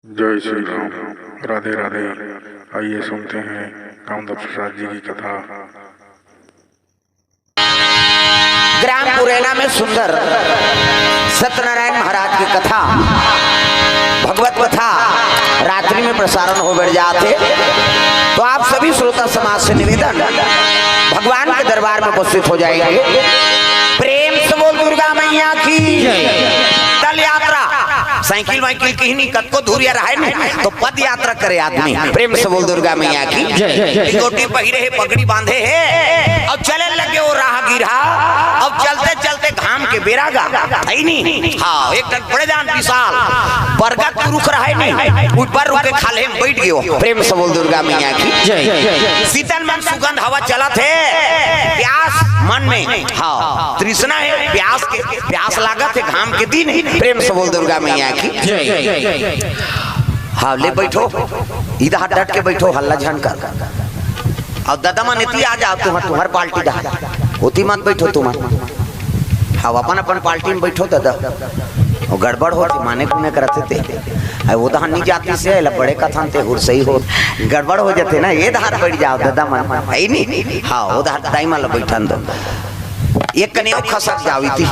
जय श्री राम। राधे राधे। आइए सुनते हैं कामदेव प्रसाद जी की कथा। ग्राम पुरैना में सुंदर सत्यनारायण महाराज की कथा, भगवत कथा रात्रि में प्रसारण हो बैठ जाते। तो आप सभी श्रोता समाज से निवेदन, भगवान के दरबार में उपस्थित हो जाएंगे। प्रेम से बोल दुर्गा मैया की। दल यात्रा साइकिल वाइकिल की नहीं, कत को दूरिया रहा नहीं तो पद यात्रा करे आदमी। प्रेम से बोल दुर्गा मैया की। गोटी पहिरे है, पगड़ी बांधे है, अब चले लगे वो राहगीर। अब चलते चलते घाम के बेरागा है नहीं। हाँ, एक टन बड़े जान विशाल बरगद के रुख रहा है नहीं, ऊपर रुके खाले में बैठ गयो। प्रेम से बोल दुर्गा मैया की। शीतल मन सुगंध हवा चला थे, प्यास मन में, हाँ तृष्णा है, प्यास लागत है घाम के दिन। प्रेम से बोल दुर्गा मैया की। हाँ ले बैठो, इधर डट के बैठो, हल्ला झन कर। और दादा मन इतनी आ जाओ, तुम्हार पार्टी दा होती मत बैठो तुम। हाँ अपन अपन पार्टी में बैठो दादा। और गड़बड़ होती माने कुने करते थे, वो दहानी जाति से बड़े कथन थे हुर सही हो, गड़बड़ हो जाते ना। ये धार बैठ जाओ दादा मन है नहीं। हाँ वो धार दाई माला बैठन दो, एक कने खसक जाओ थी।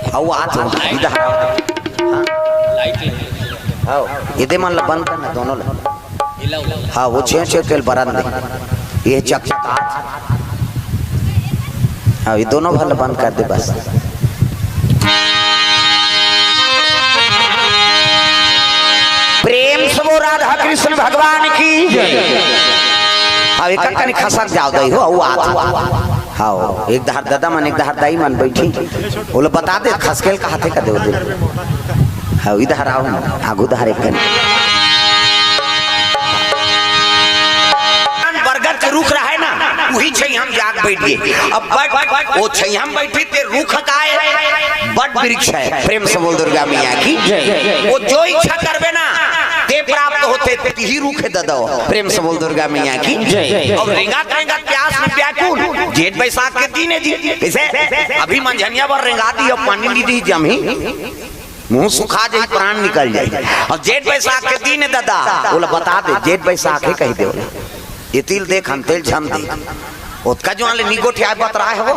और आत इधर ये दे मन बंद करना दोनों। हाँ वो छे तेल बरन ये चक। हाँ ये दोनों भल बंद कर दे बस। प्रेम से वो राधा कृष्ण भगवान की। हाँ एक कने खसक जाओ दई हो। हाँ एक धार दादा मन, एक धार दाई मन बैठी। बोले बता दे खसकेल का हाथे का दे। हाँ इधर आओ, आगू धार एक कने बरगद के रुख रहा है ना, वही छई हम जाग बैठ गए। अब बट वो छई हम बैठी ते रुख का है, बट वृक्ष है। प्रेम से बोल दुर्गा मैया की। वो जो इच्छा करबे ना ते प्राप्त होते, ते ही रुख है दादा। प्रेम से बोल दुर्गा मैया की। और रेंगात रेंगात प्यास में व्याकुल, जेठ बैसाख के दिन है जी। कैसे अभी मंझनिया पर रेंगा दी, अब पानी ली दी जमी, मुंह सुखा जाए, प्राण निकल जाए। और जेठ बैसाख के दिन है दादा। बोला बता दे जेठ बैसाख है कह दे। ये तिल देख हम तेल झम देख उसका जो आले निगोठी आए बत रहा है वो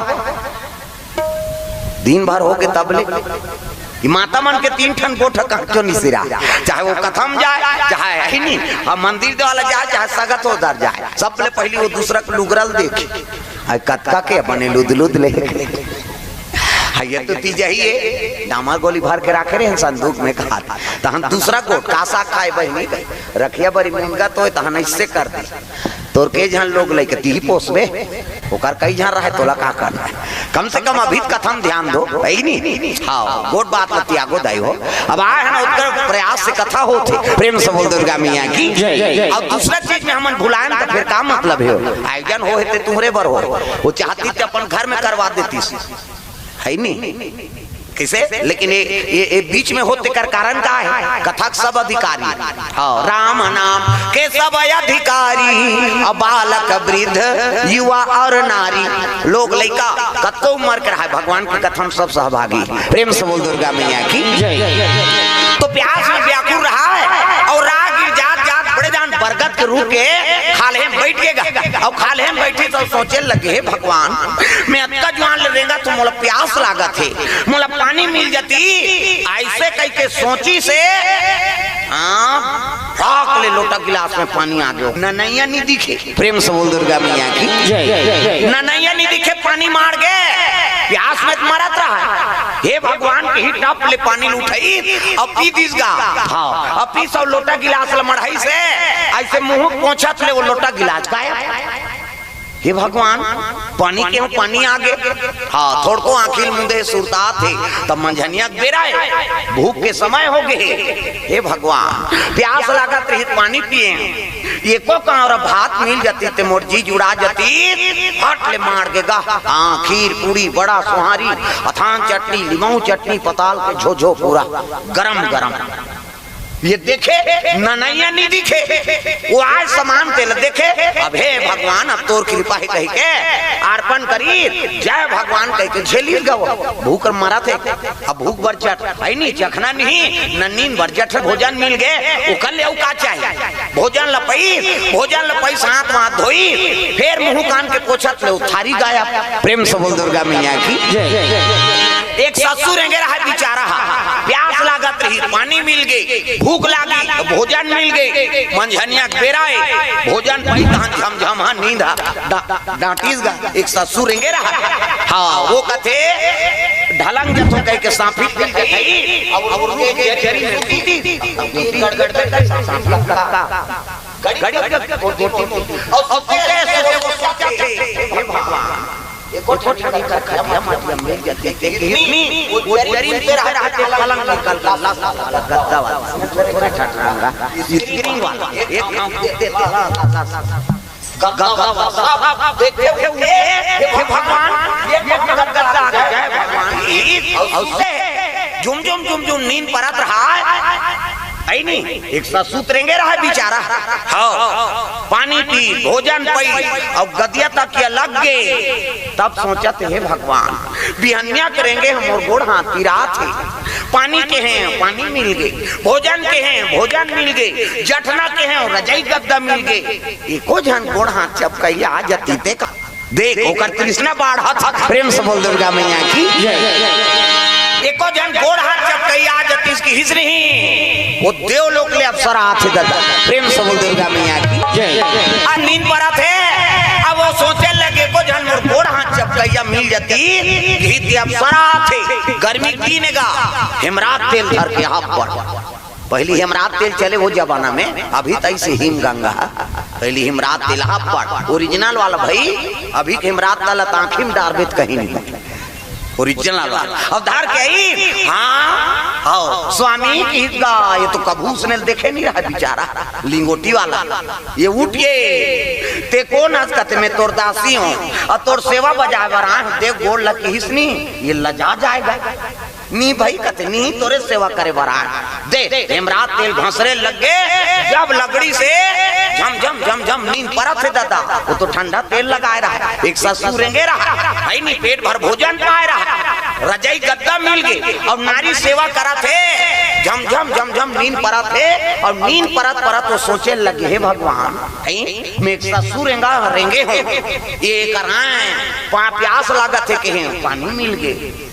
दिन भर हो गए तब ले कि माता मन के 3 ठन गोठा क्यों नहीं सिरा, चाहे वो कथम जाए चाहे नहीं, अब मंदिर वाला जाए चाहे सगत उधर जाए, सबले पहले वो दूसरा को लुगरल देखे कतका के बने लुद लुद ले। ये तो तीजा ही है, डामा गोली भर के रखे रहे संदूक में कहा तो हम दूसरा गोट कासा खाए बहनी रखिया बड़ी महंगा तो तहन इससे कर दी। तोर के जहां लोग लेके ती पोसबे ओकर कई जहां रहे तोला का करना है, कम से कम अभी कथम ध्यान दो है नहीं। हाँ गोट बात लती आगो दाई हो। अब आए है ना उत्तर प्रयास से कथा होते। प्रेम से बोल दुर्गा मैया की। और दूसरा चीज में हम भुलाएं तो फिर का मतलब है, आयोजन हो तुम्हारे बर हो, वो चाहती थी अपन घर में करवा देती है नहीं कैसे। लेकिन ये बीच में होते कर कारण का है, कथक सब अधिकारी। हाँ राम नाम के सब अधिकारी, बालक वृद्ध युवा और नारी, लोग लड़का कतको उम्र के रहा है, भगवान की कथा में सब सहभागी। प्रेम से बोल दुर्गा मैया की। तो प्यास में व्याकुल रहा है और राहगीर जात जात बड़े जान बरगद के रूप के खाले में बैठ गएगा। और खाले में बैठी तो सोचे लगे भगवान मैं अत्ता जुआन लेगा तो मोला प्यास लागत है, मोला पानी मिल जाती। ऐसे कह के सोची से ले लोटा गिलास में पानी आ गयो। ननैया नहीं दिखे। प्रेम से बोल दुर्गा मैया की। ननैया नहीं दिखे, पानी मार गए, प्यास में मरत रहा। हे भगवान के ही टप ले पानी उठाई अब पी दिसगा। हाँ अब पी सब लोटा गिलास ल मढ़ाई से ऐसे मुंह पोंछत ले वो लोटा गिलास का। हे भगवान पानी के पानी आ गए। हाँ थोड़ को आखिर मुंदे सुरता थे तब मंझनिया बेरा भूख के समय हो गए। हे भगवान प्यास लागत रही पानी पिए, एको का और भात मिल जाती ते मोर जी जुड़ा जाती। हट ले मार देगा। हाँ खीर पूरी बड़ा सुहारी, अथान चटनी, लीमू चटनी, पताल के झोझो पूरा गरम गरम। ये देखे ननैया नहीं दिखे, वो आज समान तेल देखे। अब हे भगवान अब तोर कृपा है कह के अर्पण करी, जय भगवान कह के झेली गो भूख मरा थे। अब भूख बरचट है नहीं, चखना नहीं, नन्नीन बरचट भोजन मिल गए, उकल ले का चाहिए भोजन लपई साथ हाथ धोई, फिर मुंह कान के पोछत ले थारी गाया। प्रेम से बोल दुर्गा मैया की। एक ससुर रहा बेचारा, प्यास लागत रही, पानी मिल गई, भूख लागी, भोजन मिल गई, मंझनिया बेराए भोजन पाई तहन झमझम नींद डांटीस गा। एक ससुर रहा, हाँ वो कथे ढलंग जथो कह के सांपी मिल गई, और उनके जरी में टीटी गड़गड़ पे सांप लगा गड़ी और सबसे वो सोचा थे हे भगवान एक और छोटा नहीं कर खया माटी मिल जाती इतनी वो जरी पे रहा पलंग निकल गद्दा वाला थोड़ा ठटरांगा स्क्रीन वाला एक काम देते गद्दा देखते हुए हे भगवान ये गद्दा आ गया भगवान। और झुम झुम झुम झुम नींद परत रहा है नहीं, एक ससुर रहा बेचारा, हाँ पानी पी भोजन पई और गदिया तक ये लग गए। तब सोचते हे भगवान बिहनिया करेंगे हम और गोड़ हाथ की रात है, पानी के हैं पानी मिल गए, भोजन के हैं भोजन मिल गए, जठना के हैं और रजाई गद्दा मिल गए, एको जन गोड़ हाथ चपकैया आ जाती ते का देख ओकर कृष्णा बाढ़ा था। प्रेम से बोल दुर्गा मैया की। एको जन गोड़ हाथ चपकैया आ जाती इसकी हिज नहीं, वो देवलोक ले अप्सरा हाथ दादा। प्रेम से बोल दुर्गा मैया की। आ नींद पड़ा थे, अब वो सोचे लगे को जन मोर गोड़ हाथ चपकैया मिल जाती घी अप्सरा थे। गर्मी कीनेगा हिमरात तेल धर के हाथ पर, पहली हिमरात तेल चले वो जमाना में, अभी तक से हिम गंगा, पहली हिमरात तेल हाथ पर ओरिजिनल वाला भाई, अभी हिमरात तेल आंखी में डारबेत कहीं नहीं ओरिजिनल वाला। अब धार के आई हाँ आओ स्वामी की ये तो कभू उसने देखे नहीं रहा बेचारा लिंगोटी वाला, ये उठ गए ते कौन हंसते मैं तोर दासी हूँ और तोर सेवा बजाए बरा देख गोड़ लगी हिसनी ये लजा जाएगा नी भाई कहते नी तोरे सेवा करे बरा दे हेमरात तेल घसरे लग गए। जब लगड़ी से झम झम झम झम नींद परत से दादा वो तो ठंडा तेल लगाए रहा, एक ससुर रहा भाई नहीं पेट भर भोजन पाए रहा, रजाई गद्दा मिल गई और नारी सेवा करा थे, झम झम झम झम नींद परा थे और नींद परत परत तो सोचे लगे हे भगवान मैं एक ससुर रेंगे हूँ ये कराए प्यास लागत है के पानी मिल गए,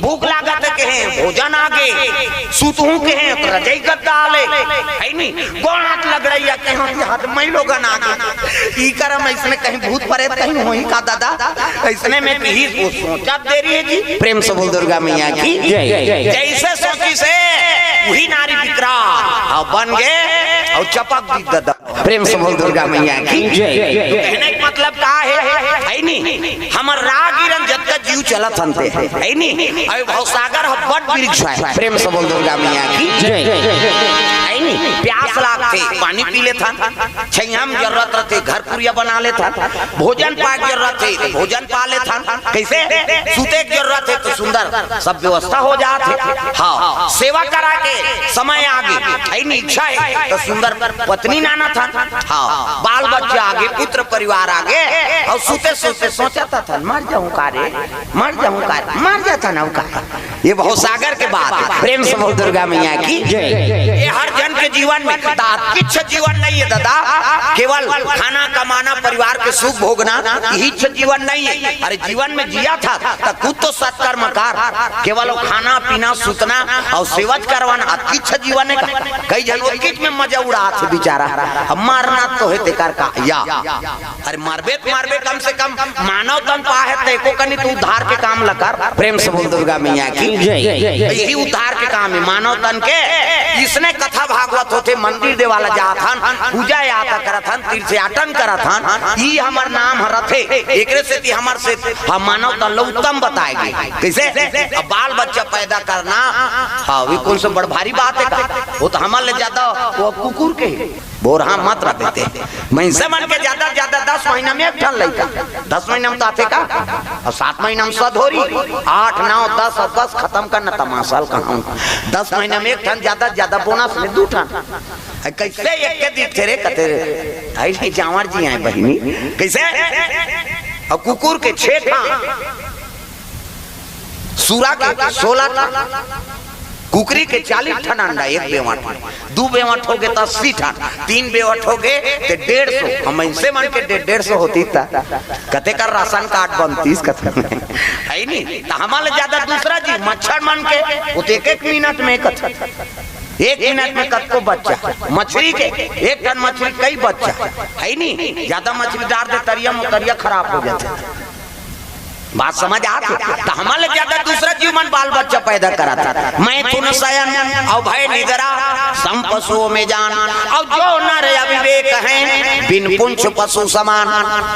भूख लागत है के भोजन आ गए, सुतहू के हैं तो रजाई गद्दा आले है नहीं, कौन हाथ लग रही है के हाथ में लोगन आ गए ई करम इसने कहीं भूत परे कहीं होई का दादा इसने में भी वो सोचा दे रही है जी। प्रेम से बोल दुर्गा मैया की जैसे सोची से वही नारी विकराल और बन गए और चपक दी दादा। प्रेम से बोल दुर्गा मैया की। कहने का मतलब का है नहीं हमर रागिरन जब तक जीव चलत हनते है नहीं अरे भवसागर बड़ वृक्ष है। प्रेम से बोल दुर्गा मैया की है नहीं प्यास लागते पानी पी ले था, छैयाम जरूरत रहते घर पुरिया बना ले था, भोजन पाक जरूरत है भोजन पा ले था, कैसे सूते की जरूरत है तो सुंदर सब व्यवस्था हो जाते, हाँ सेवा करा के समय आगे है नहीं इच्छा है तो सुंदर पत्नी नाना था, हाँ बाल बच्चे आगे पुत्र परिवार आगे और सूते सूते सोचा था मर जाऊं कारे मर जाऊं कारे मर जाता ना का। ये भवसागर के बाद प्रेम से बोल दुर्गा मैया की। ये हर जन के जीवन में किच्छ जीवन नहीं है दादा, केवल खाना कमाना परिवार के सुख भोगना यही जीवन नहीं है। अरे जीवन में जिया था तो खुद तो सत्कर्म कर, केवल खाना पीना सुतना और सेवच करवाना किच्छ जीवन है। कई जन किच में मजा उड़ा थे बेचारा, मारना तो है तेकर का या अरे मारबे कम से कम मानव तन पा है तेको कनी तू उद्धार के काम लकर। प्रेम से बोल दुर्गा मैया की। यही उद्धार के काम है मानव तन के। इसने कथा भागवत होते मंदिर देवाला जाथन पूजा यात्रा करथन तीर्थयाटन करथन ई हमर नाम रथे एकरे से ती हमर से हम मानव तन लो उत्तम बताएगी कैसे। अब बाल बच्चा पैदा करना हाँ वे कौन से बड़ भारी बात है, वो तो हमारे ज्यादा वो कुकुर के बोरहा मत रखते महिषे मन के ज्यादा ज्यादा 10 महीना में एक ठन लइका 10 महीना में तो आते का और 7 महीना में सधोरी 8 9 10 और 10 खत्म करना तमाशा कहां 10 महीना में एक ठन ज्यादा बोनस में 2 ठन कैसे एक के दिख रे कते ऐसे जावर जी आए बहिनी कैसे और कुकुर के 6 ठन सूरा के 16 ठन कुकरी के 40 ठन अंडा, एक बेवट 2 बेवट हो गए तो 80 ठन, 3 बेवट हो गए तो 150। हम ऐसे मन के 150 होती था कते का राशन कार्ड बनतीस कते है नहीं तो हमारे ज्यादा दूसरा जी मच्छर मन के वो तो 1 मिनट में कते 1 मिनट में कत को बच्चा मछली के 1 टन मछली कई बच्चा है नहीं ज्यादा मछली डाल दे तरिया खराब हो जाता है। बात समझ आती तो हमारे ज्यादा दूसरा जीवन बाल बच्चा पैदा कराता। मैं तुन शयन और भय निद्रा सम पशुओं में जान और जो नर अविवेक हैं बिन पुंछ पशु समान।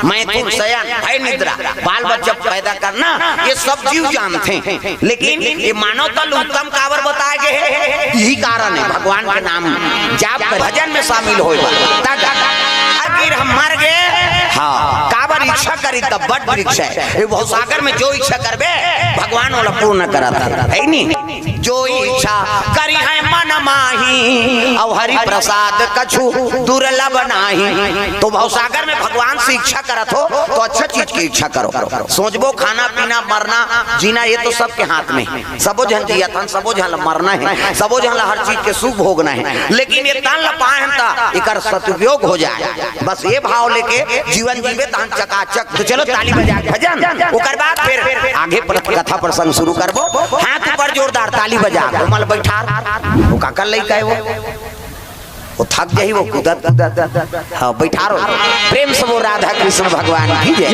मैं तुन शयन भय निद्रा बाल बच्चा पैदा करना ये सब जीव जानते हैं, लेकिन ये मानव तल उत्तम कावर बताए गए हैं। यही कारण है भगवान के नाम जाप भजन में शामिल हो अगर हम मर गए हाँ काबर इच्छा करी तब बड़ वृक्ष है बहुत सागर में जो इच्छा करबे भगवान वाला पूर्ण कराता है नहीं जो इच्छा करी है मन माही और हरि प्रसाद कछु दुर्लभ नाही। तो भवसागर में भगवान से इच्छा करत हो तो अच्छा चीज की इच्छा करो। सोचबो खाना पीना मरना जीना ये तो सबके हाथ में है, सबो जन जिया तन सबो जन मरना है, सबो जन हर चीज के सुख भोगना है, लेकिन ये तन पाए ता एकर सदुपयोग हो जाए बस ये भाव लेके जीवन जीवे तन चकाचक। तो चलो ताली बजा भजन ओकर बाद फिर आगे कथा प्रसंग शुरू करबो। हाथ ऊपर जोरदार ताली बजा कोमल बैठा वो काका लइका है वो थक जाई वो कूदत हाँ बैठा रो प्रेम से वो राधा कृष्ण भगवान की जय।